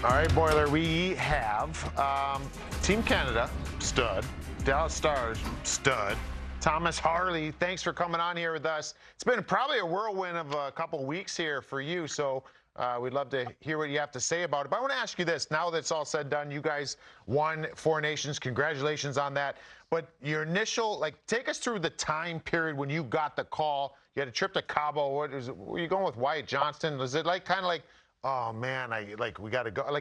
All right, Boiler, we have Team Canada, stud. Dallas Stars, stud. Thomas Harley, thanks for coming on here with us. It's been probably a whirlwind of a couple weeks here for you, so we'd love to hear what you have to say about it. But I want to ask you this. Now that it's all said and done, you guys won Four Nations. Congratulations on that. But your initial, take us through the time period when you got the call. You had a trip to Cabo. Were you going with Wyatt Johnston? Was it kind of like, oh man, we got to go?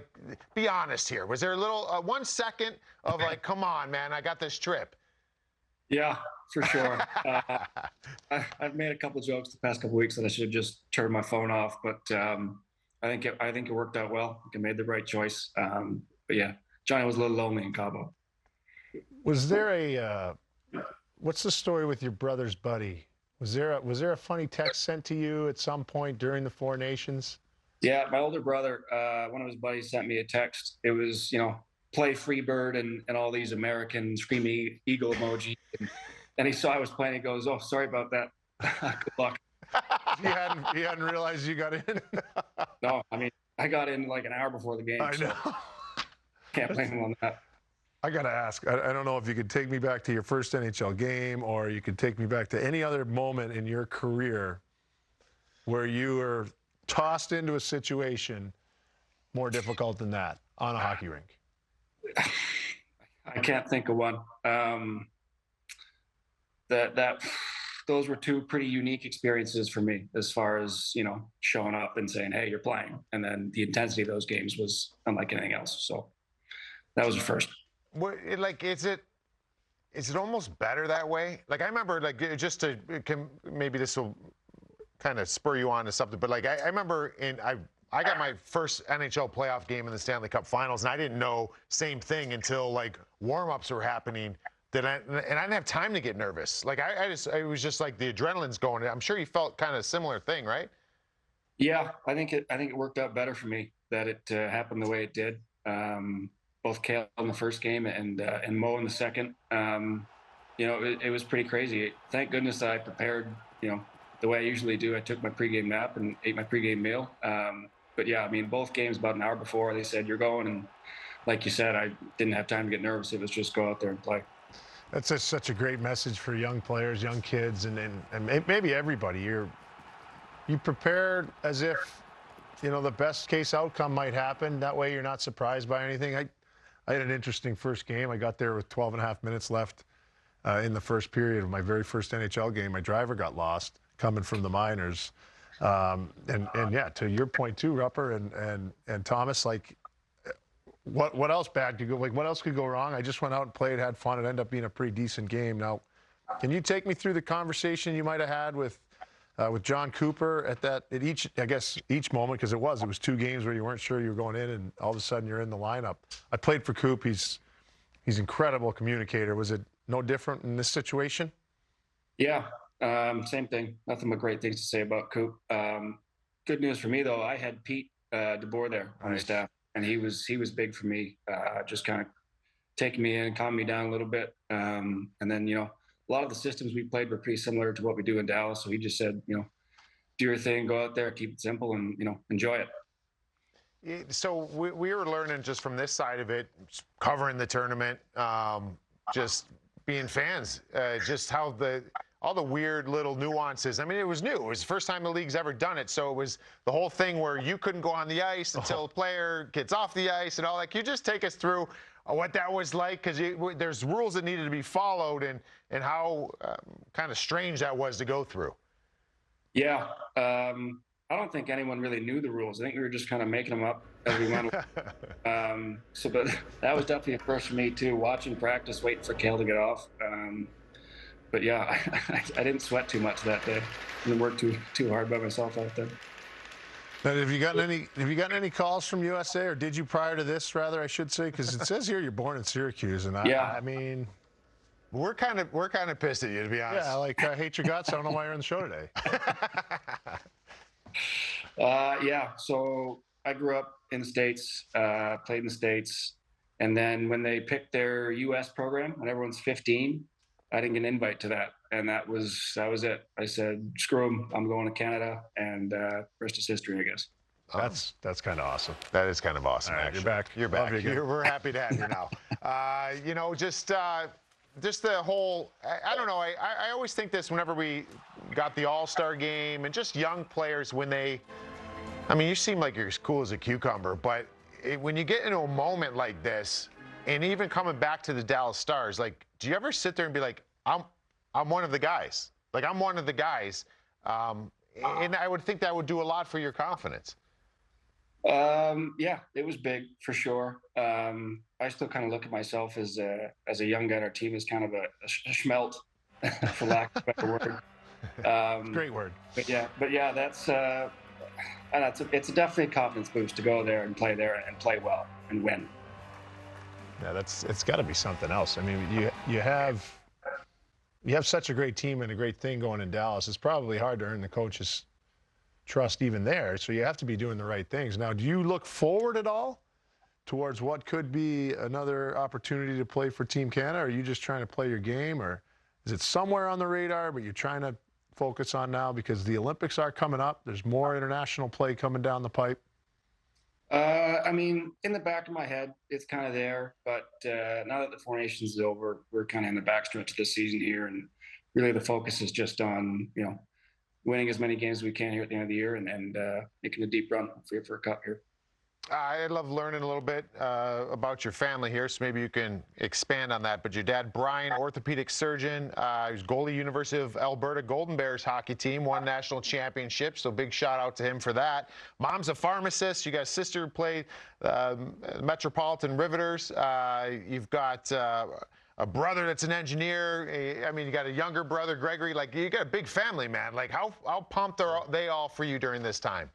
Be honest here. Was there a little 1 second of come on, man, I got this trip? Yeah, for sure. I've made a couple jokes the past couple weeks that I should have just turned my phone off, but I think it worked out well. I made the right choice. But yeah, Johnny was a little lonely in Cabo. Was there what's the story with your brother's buddy? Was there a funny text sent to you at some point during the Four Nations? Yeah, my older brother, one of his buddies sent me a text. It was, play Freebird and all these American screaming eagle emoji. And he saw I was playing. He goes, "Oh, sorry about that. Good luck." He hadn't realized you got in. No, I mean, I got in like an hour before the game. I know. So can't blame him on that. I got to ask, I don't know if you could take me back to your first NHL game or you could take me back to any other moment in your career where you were tossed into a situation more difficult than that on a hockey rink. I can't think of one. Those were two pretty unique experiences for me as far as, showing up and saying, "Hey, you're playing." And then the intensity of those games was unlike anything else. So that was the first. Is it almost better that way? I remember, maybe this will kind of spur you on to something, but I remember I got my first NHL playoff game in the Stanley Cup Finals, and I didn't know same thing until warm-ups were happening. And I didn't have time to get nervous. It was just the adrenaline's going. I'm sure you felt kind of a similar thing, right? Yeah, I think it worked out better for me that it happened the way it did. Both Cale in the first game and Mo in the second. It was pretty crazy. Thank goodness that I prepared, the way I usually do. I took my pregame nap and ate my pregame meal. But yeah, I mean, both games about an hour before they said you're going, and like you said, I didn't have time to get nervous. It was just go out there and play. That's such a great message for young players, young kids, and maybe everybody. You prepared as if, the best case outcome might happen. That way you're not surprised by anything. I had an interesting first game. I got there with 12 and a half minutes left in the first period of my very first NHL game. My driver got lost coming from the minors. And yeah, to your point too, Rupper and Thomas, what else bad could go? What else could go wrong? I just went out and played, had fun. It ended up being a pretty decent game. Now, can you take me through the conversation you might have had with John Cooper at each moment, because it was 2 games where you weren't sure you were going in, and all of a sudden you're in the lineup. I played for Coop. He's incredible communicator. Was it no different in this situation? Yeah, same thing. Nothing but great things to say about Coop. Good news for me though, I had Pete DeBoer there on the staff, and he was big for me, just kind of taking me in, calming me down a little bit, and then a lot of the systems we played were pretty similar to what we do in Dallas. So he just said, do your thing, go out there, keep it simple, and, enjoy it. So we were learning just from this side of it, covering the tournament, just being fans, just how all the weird little nuances. I mean, it was new. It was the first time the league's ever done it. So it was the whole thing where you couldn't go on the ice until the player gets off the ice and all that. Can you just take us through what that was like? Because there's rules that needed to be followed, and how kind of strange that was to go through. Yeah. I don't think anyone really knew the rules. I think we were just kind of making them up as we went. But that was definitely a first for me too, watching practice, waiting for Cale to get off. But yeah, I didn't sweat too much that day. I didn't work too hard by myself out there. Now, have you gotten any calls from USA, or did you prior to this, rather, I should say? Because it says here you're born in Syracuse, and I mean, we're kind of pissed at you, to be honest. Yeah, I hate your guts. I don't know why you're on the show today. Yeah, so I grew up in the States, played in the States, and then when they picked their U.S. program, and everyone's 15, I didn't get an invite to that, and that was it. I said, screw them, I'm going to Canada, and rest is history, I guess. That's kind of awesome. That is kind of awesome, All right, actually. you're back. You're Love back. you again. We're happy to have you now. You know, just the whole, I don't know, I always think this whenever we got the All-Star game and just young players when they, I mean, you seem like you're as cool as a cucumber, but when you get into a moment like this, and even coming back to the Dallas Stars, like, do you ever sit there and be like, I'm one of the guys. Like, I'm one of the guys. And I would think that would do a lot for your confidence. Yeah, it was big for sure. I still kind of look at myself as a young guy on our team as kind of a schmelt, for lack of a better word. Great word. But yeah, that's I don't know, it's definitely a confidence boost to go there and play well and win. Yeah, it's got to be something else. I mean, you have such a great team and a great thing going in Dallas. It's probably hard to earn the coach's trust even there. So you have to be doing the right things. Now, do you look forward at all towards what could be another opportunity to play for Team Canada? Or are you just trying to play your game, or is it somewhere on the radar, but you're trying to focus on now because the Olympics are coming up? There's more international play coming down the pipe. I mean, in the back of my head, it's kind of there. But now that the Four Nations is over, we're kind of in the backstretch of the season here, and really the focus is just on winning as many games as we can here at the end of the year and making a deep run for a cup here. I love learning a little bit about your family here, so maybe you can expand on that. But your dad, Brian, orthopedic surgeon, he was goalie, University of Alberta Golden Bears hockey team, won national championship, so big shout out to him for that. Mom's a pharmacist. You got a sister who played Metropolitan Riveters. You've got a brother that's an engineer. I mean, you got a younger brother, Gregory. Like, you got a big family, man. Like, how pumped are they all for you during this time?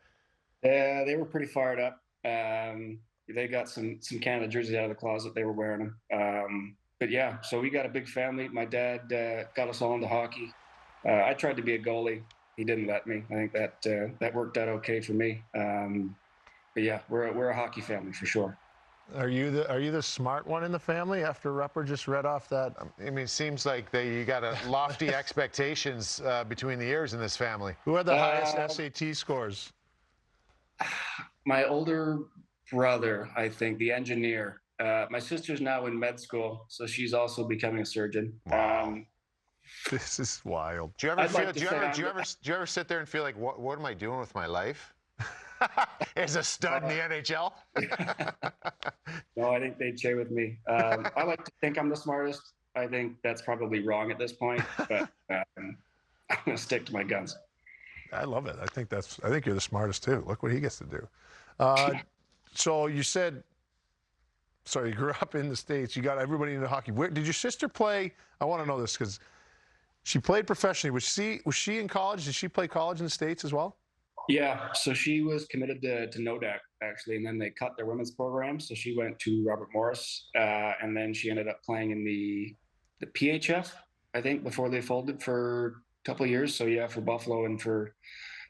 They were pretty fired up. They got some Canada jerseys out of the closet. They were wearing them. But yeah, so we got a big family. My dad got us all into hockey. I tried to be a goalie. He didn't let me. I think that worked out okay for me. But yeah, we're a hockey family for sure. Are you the smart one in the family after Rupper just read off that? I mean, it seems like you got a lofty expectations between the ears in this family. Who had the highest SAT scores? My older brother, I think, the engineer. My sister's now in med school, so she's also becoming a surgeon. Wow. This is wild. Do you ever sit there and feel like, what am I doing with my life? As a stud in the NHL? No, I think they'd share with me. I like to think I'm the smartest. I think that's probably wrong at this point, but I'm going to stick to my guns. I love it. I think you're the smartest too. Look what he gets to do. So you said, you grew up in the States. You got everybody into hockey. Where did your sister play? I want to know this because she played professionally. Was she in college? Did she play college in the States as well? Yeah. So she was committed to NODAC actually, and then they cut their women's program. So she went to Robert Morris, and then she ended up playing in the PHF, I think, before they folded for a couple of years. So yeah, for Buffalo and for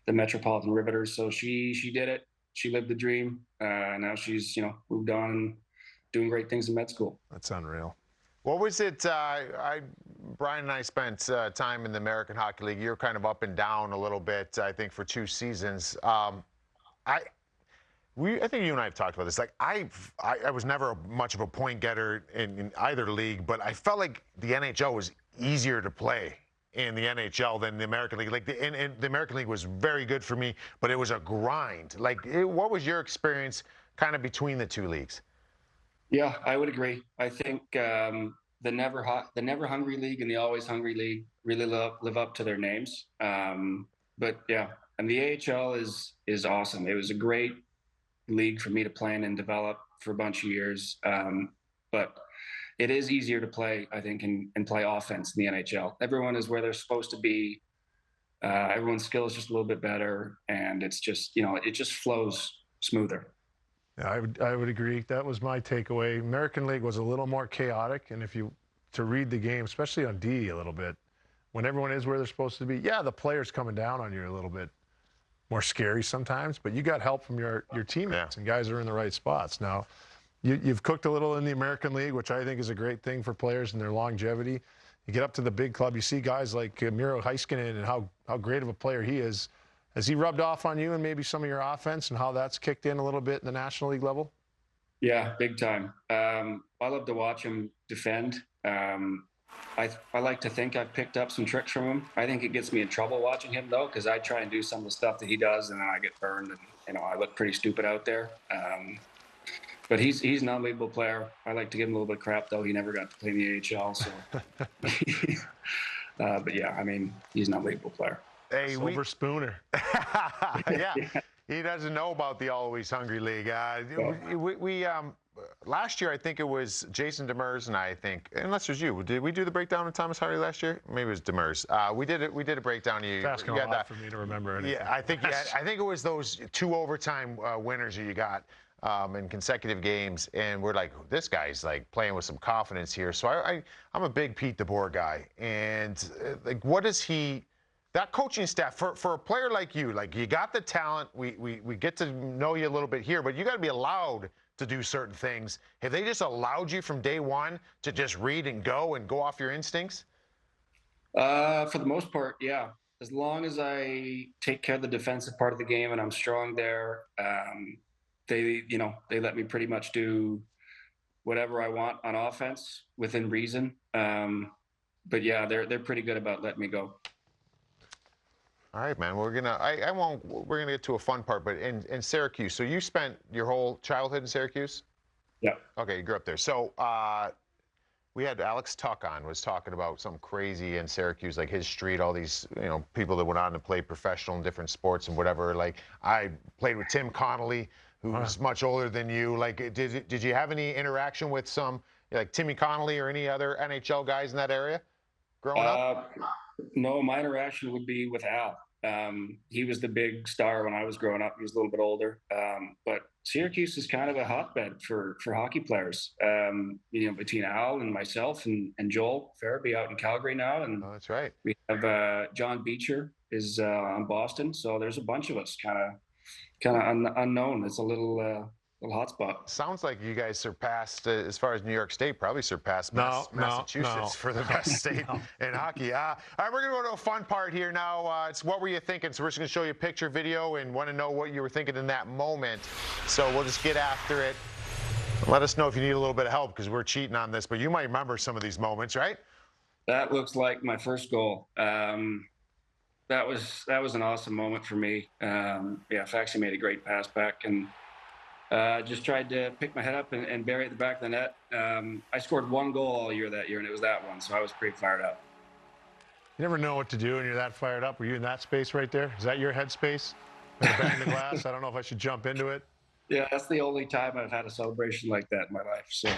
the Metropolitan Riveters. So she did it. She lived the dream. Now she's moved on and doing great things in med school. That's unreal. What was it? Brian and I spent time in the American Hockey League. You're kind of up and down a little bit, I think, for 2 seasons. I think you and I have talked about this. Like, I was never much of a point getter in either league, but I felt like the NHL was easier to play in the NHL than the American League. Like, the American League was very good for me, but it was a grind. Like, what was your experience kind of between the 2 leagues? Yeah, I would agree. I think the Never Hungry League and the Always Hungry League really live up to their names. But yeah, and the AHL is awesome. It was a great league for me to play in and develop for a bunch of years. But it is easier to play, I think, and play offense in the NHL. Everyone is where they're supposed to be. Everyone's skill is just a little bit better, and it's just it just flows smoother. Yeah, I would agree. That was my takeaway. American League was a little more chaotic, and to read the game, especially on D a little bit, when everyone is where they're supposed to be, yeah, the players coming down on you a little bit more scary sometimes, but you got help from your teammates, and guys are in the right spots. Now, you've cooked a little in the American League, which I think is a great thing for players and their longevity. You get up to the big club, you see guys like Miro Heiskanen and how great of a player he is Has he rubbed off on you and maybe some of your offense and how that's kicked in a little bit in the National League level? Yeah, big time. I love to watch him defend. I like to think I've picked up some tricks from him. I think it gets me in trouble watching him though, because I try and do some of the stuff that he does, and then I get burned, and I look pretty stupid out there. But he's an unbelievable player. I like to give him a little bit of crap though. He never got to play in the AHL, so. But yeah, I mean, he's an unbelievable player. Hey, Silver Spooner. Yeah. He doesn't know about the Always Hungry League. We last year, I think it was Jason Demers and I think, unless it was you, did we do the breakdown of Thomas Hardy last year? Maybe it was Demers. We did a breakdown. You Asking got a lot for me to remember anything. Yeah, I think it was those 2 overtime winners that you got in consecutive games, and we're like, this guy's like playing with some confidence here. So I'm a big Pete DeBoer guy, and like, what does he? That coaching staff, for a player like you got the talent, we get to know you a little bit here, but you got to be allowed to do certain things. Have they just allowed you from day one to just read and go off your instincts? For the most part, yeah. As long as I take care of the defensive part of the game and I'm strong there, they let me pretty much do whatever I want on offense within reason. But yeah, they're pretty good about letting me go. All right, man. We're gonna get to a fun part, but in Syracuse. So you spent your whole childhood in Syracuse? Yeah. Okay, you grew up there. So we had Alex Tuck on, was talking about something crazy in Syracuse, like his street, all these people that went on to play professional in different sports and whatever. Like I played with Tim Connolly, who's much older than you. Like, did you have any interaction with some like Timmy Connolly or any other NHL guys in that area growing up? No, my interaction would be with Al. He was the big star when I was growing up. He was a little bit older. But Syracuse is kind of a hotbed for hockey players. Between Al and myself and Joel Farabee out in Calgary now. And Oh, that's right. we have John Beecher is on Boston. So there's a bunch of us kind of unknown. It's a little hotspot. Sounds like you guys surpassed, as far as New York State, probably surpassed Massachusetts for the best state in hockey. All right, we're going to go to a fun part here now. It's what were you thinking? So we're just going to show you a picture video and want to know what you were thinking in that moment. So we'll just get after it. Let us know if you need a little bit of help because we're cheating on this, but you might remember some of these moments, right? That looks like my first goal. That was an awesome moment for me. Faxi made a great pass back and just tried to pick my head up and bury it at the back of the net. I scored 1 goal all year that year, and it was that one, so I was pretty fired up. You never know what to do when you're that fired up. Were you in that space right there? Is that your headspace? Bang the glass? I don't know if I should jump into it. Yeah, that's the only time I've had a celebration like that in my life. So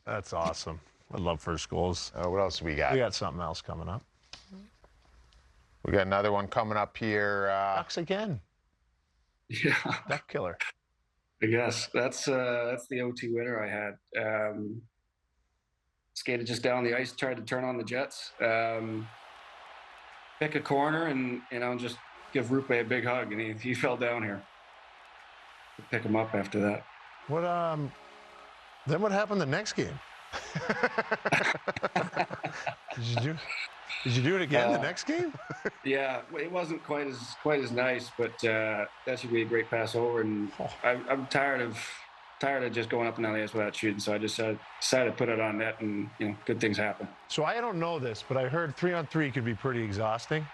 That's awesome. I love first goals. What else do we got? We got something else coming up. We got another one coming up here. Ducks again. yeah, Duck killer. I guess that's the O2 winner I had. Skated just down the ice, tried to turn on the Jets, pick a corner, and just give Rupe a big hug, and he fell down here. Pick him up after that. Then what happened the next game? Did you do it again the next game? Yeah, it wasn't quite as nice, but that should be a great pass over. And I'm tired of just going up and down the ice without shooting, so I just decided to put it on net, and good things happen. So I don't know this, but I heard 3-on-3 could be pretty exhausting.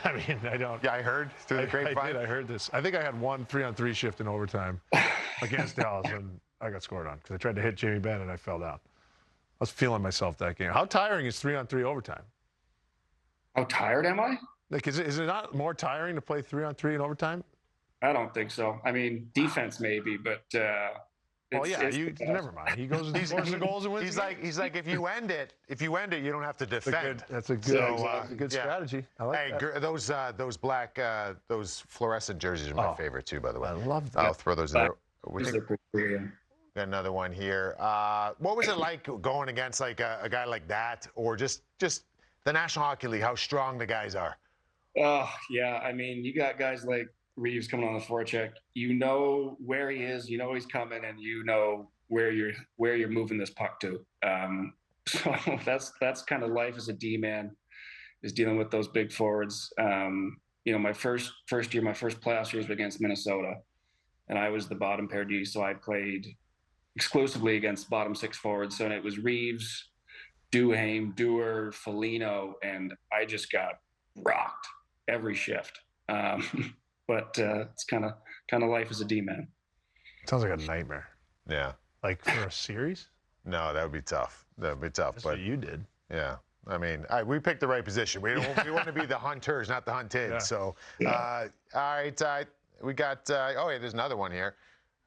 I mean, I don't. Yeah, I heard through the grapevine. I heard this. I think I had 1 3-on-3 shift in overtime against Dallas, and I got scored on because I tried to hit Jamie Benn and I fell down. I was feeling myself that game. How tiring is 3-on-3 overtime? How tired am I? Like, is it not more tiring to play 3-on-3 in overtime? I don't think so. I mean, defense maybe, but never mind. He goes and scores the goals and wins. He's like, if you end it, you don't have to defend. That's a good strategy. I like that. Those black, those fluorescent jerseys are my favorite too, by the way. I love that. I'll throw those in there. Got another one here. What was it like going against like a guy like that, or just the National Hockey League? How strong the guys are. Oh yeah, I mean, you got guys like Reeves coming on the forecheck. You know where he is. You know he's coming, and you know where you're moving this puck to. So that's kind of life as a D-man, is dealing with those big forwards. my first year, my first playoff series was against Minnesota, and I was the bottom pair D, so I played exclusively against bottom six forwards. So and it was Reeves, Duhaime, Dewar, Foligno, and I just got rocked every shift. But it's kind of life as a D-man. Sounds like a nightmare. Yeah. Like for a series? No, that would be tough. That would be tough. That's but what you did. yeah, I mean, we picked the right position. We want to be the hunters, not the hunted. Yeah. So, all right, we got. Oh, yeah, there's another one here.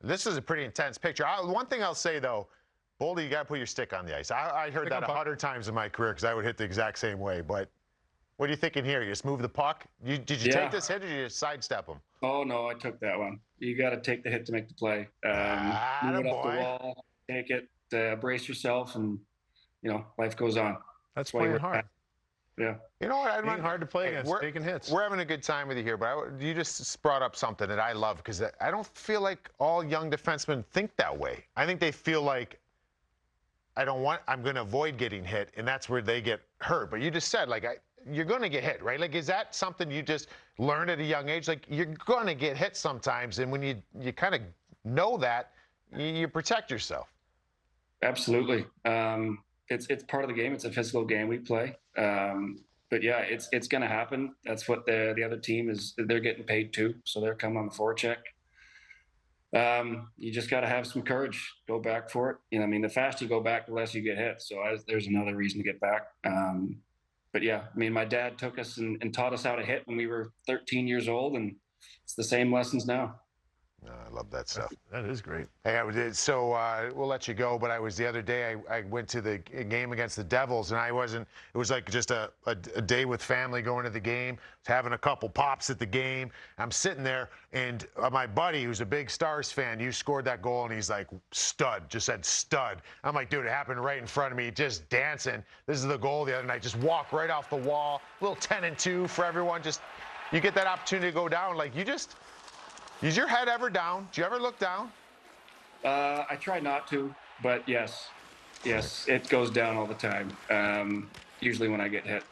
This is a pretty intense picture. One thing I'll say though, Boldy, you got to put your stick on the ice. I heard that 100 times in my career because I would hit the exact same way. But what are you thinking here? You just move the puck? Did you take this hit or did you just sidestep him? Oh no, I took that one. You got to take the hit to make the play. Move it off the wall, take it, brace yourself, and life goes on. That's playing hard. Yeah. You know what? Being hard to play against, taking hits. We're having a good time with you here, but you just brought up something that I love because I don't feel like all young defensemen think that way. I think they feel like I'm going to avoid getting hit, and that's where they get hurt. But you just said, like, you're going to get hit, right? Like, is that something you just learned at a young age? Like, you're going to get hit sometimes, and when you kind of know that, you protect yourself. Absolutely. It's part of the game. It's a physical game we play. But yeah, it's going to happen. That's what the other team is. They're getting paid too, so they're coming on the forecheck. You just got to have some courage. Go back for it. I mean, the faster you go back, the less you get hit. So there's another reason to get back. But yeah, I mean, my dad took us and taught us how to hit when we were 13 years old, and it's the same lessons now. I love that stuff. That is great. Hey, we'll let you go, but the other day I went to the game against the Devils, and it was like just a day with family going to the game, having a couple pops at the game. I'm sitting there, and my buddy, who's a big Stars fan, you scored that goal, and he's like, stud, just said stud. I'm like, dude, it happened right in front of me, just dancing. This is the goal the other night, just walk right off the wall, little 10-2 for everyone. Just, you get that opportunity to go down, like is your head ever down? Do you ever look down? I try not to, but yes, it goes down all the time. Usually when I get hit.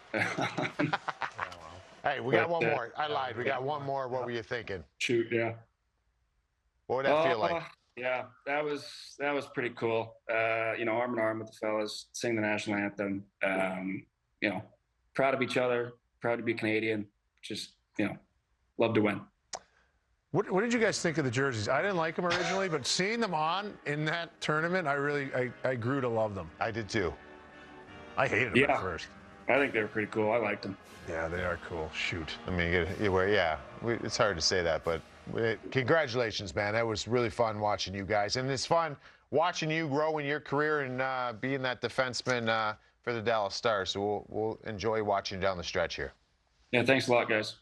Hey, we got one more. I lied. We got one more. What were you thinking? Shoot, yeah. What would that feel like? Yeah, that was pretty cool. Arm in arm with the fellas, sing the national anthem. Proud of each other, proud to be Canadian. Just love to win. What did you guys think of the jerseys? I didn't like them originally, but seeing them on in that tournament, I grew to love them. I did too. I hated them at first. I think they were pretty cool. I liked them. Yeah, they are cool. Shoot. I mean, it's hard to say that, but congratulations, man. That was really fun watching you guys. And it's fun watching you grow in your career and being that defenseman for the Dallas Stars. So we'll enjoy watching you down the stretch here. Yeah, thanks a lot, guys.